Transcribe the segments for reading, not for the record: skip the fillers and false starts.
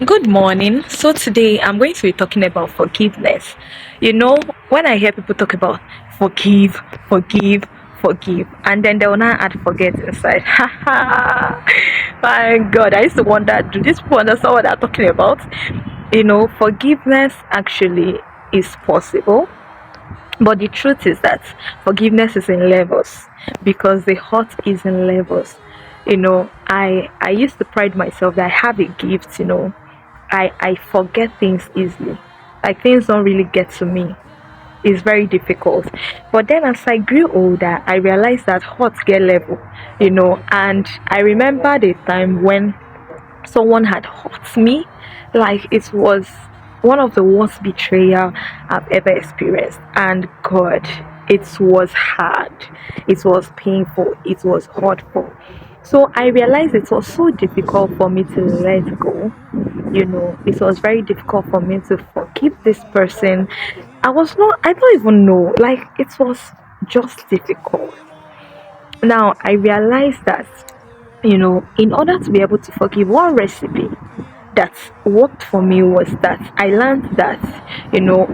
Good morning. So today I'm going to be talking about forgiveness. You know, when I hear people talk about forgive, forgive, forgive, and then they will not add forget inside. Ha ha! My God, I used to wonder, do these people understand what they're talking about? Forgiveness actually is possible, but the truth is that forgiveness is in levels because the hurt is in levels. I used to pride myself that I have a gift. I forget things easily. Like things don't really get to me. It's very difficult. But then as I grew older, I realized that hurt get level, and I remember the time when someone had hurt me. Like it was one of the worst betrayal I've ever experienced. And God, it was hard. It was painful. It was hurtful. So I realized it was so difficult for me to let go. It was very difficult for me to forgive this person. I don't even know. Like it was just difficult. Now I realized that in order to be able to forgive, one recipe that worked for me was that I learned that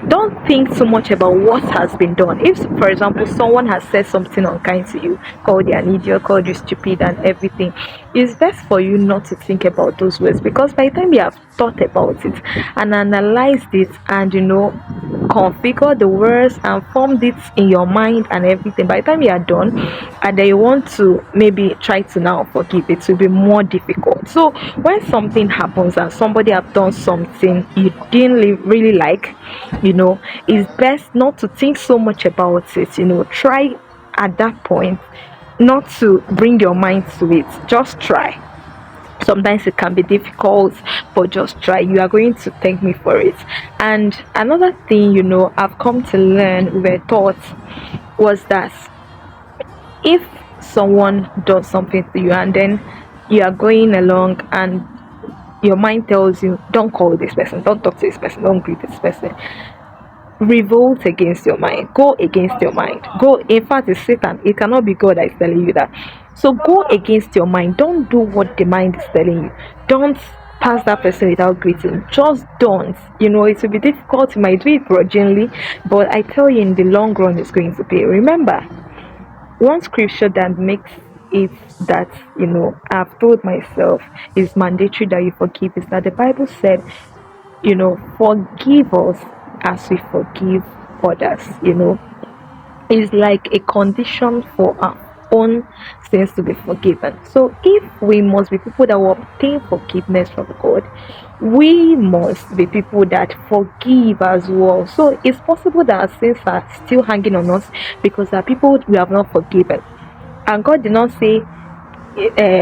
don't think so much about what has been done. If for example someone has said something unkind to you, called you an idiot, called you stupid and everything, it's best for you not to think about those words, because by the time you have thought about it and analyzed it and configure the words and formed it in your mind and everything, by the time you are done and then you want to maybe try to now forgive, it will be more difficult. So when something happens and somebody have done something you didn't really like, it's best not to think so much about it. Try at that point not to bring your mind to it. Just try. Sometimes it can be difficult, but just try. You are going to thank me for it. And another thing, I've come to learn, we're taught, was that if someone does something to you and then you are going along and your mind tells you, don't call this person, don't talk to this person, don't greet this person, revolt against your mind, go against your mind, go. In fact, it's Satan, it cannot be God that is telling you that. So go against your mind. Don't do what the mind is telling you. Don't pass that person without greeting. Just don't. It will be difficult. You might do it grudgingly, but I tell you, in the long run it's going to pay. Remember, one scripture that makes it that I've told myself is mandatory that you forgive is that the Bible said, forgive us as we forgive others. Is like a condition for our own sins to be forgiven. So if we must be people that will obtain forgiveness from God, we must be people that forgive as well. So it's possible that our sins are still hanging on us because there are people we have not forgiven, and God did not say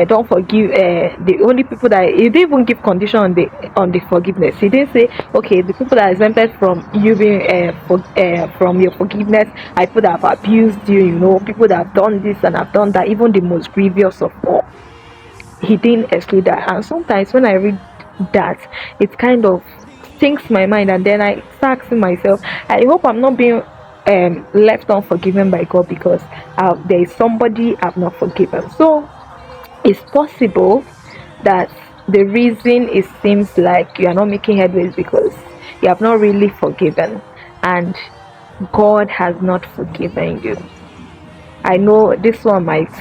don't forgive the only people that he didn't even give condition on the forgiveness. He didn't say, okay, the people that are exempted from you being from your forgiveness are people that have abused you, people that have done this and have done that, even the most grievous of all. He didn't exclude that. And sometimes when I read that, it kind of sinks my mind, and then I start asking myself, I hope I'm not being left unforgiven by God because there is somebody I've not forgiven. So it's possible that the reason it seems like you are not making headway is because you have not really forgiven, and God has not forgiven you. I know this one might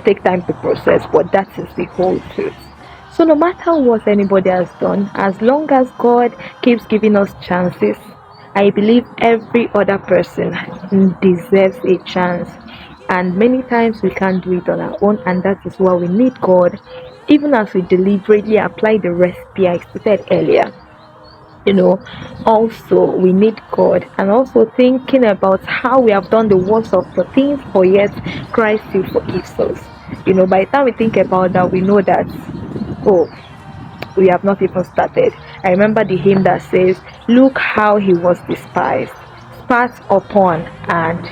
take time to process, but that is the whole truth. So no matter what anybody has done, as long as God keeps giving us chances, I believe every other person deserves a chance. And many times we can't do it on our own, and that is why we need God. Even as we deliberately apply the recipe I stated earlier, also we need God. And also thinking about how we have done the worst of the things, but yet Christ still forgives us. By the time we think about that, we know that, oh, we have not even started. I remember the hymn that says, look how he was despised, spat upon, and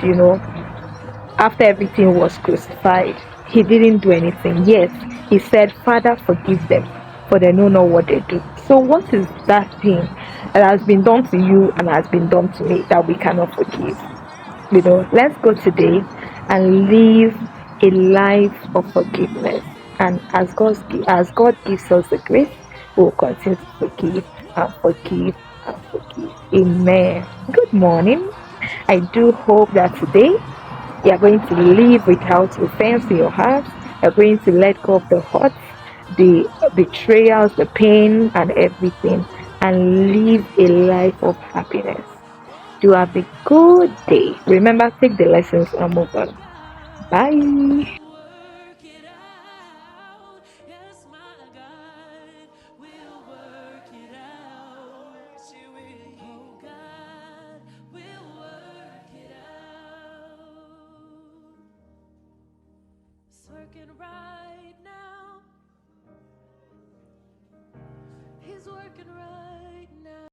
after everything was crucified, he didn't do anything. Yet he said, Father, forgive them, for they know not what they do. So what is that thing that has been done to you and has been done to me that we cannot forgive? Let's go today and live a life of forgiveness. And as God gives us the grace, We'll continue to forgive and forgive and forgive. Amen. Good morning. I do hope that today you are going to live without offense in your heart. You're going to let go of the hurt, the betrayals, the pain, and everything, and live a life of happiness. Do have a good day. Remember, take the lessons and move on. Bye. Working right.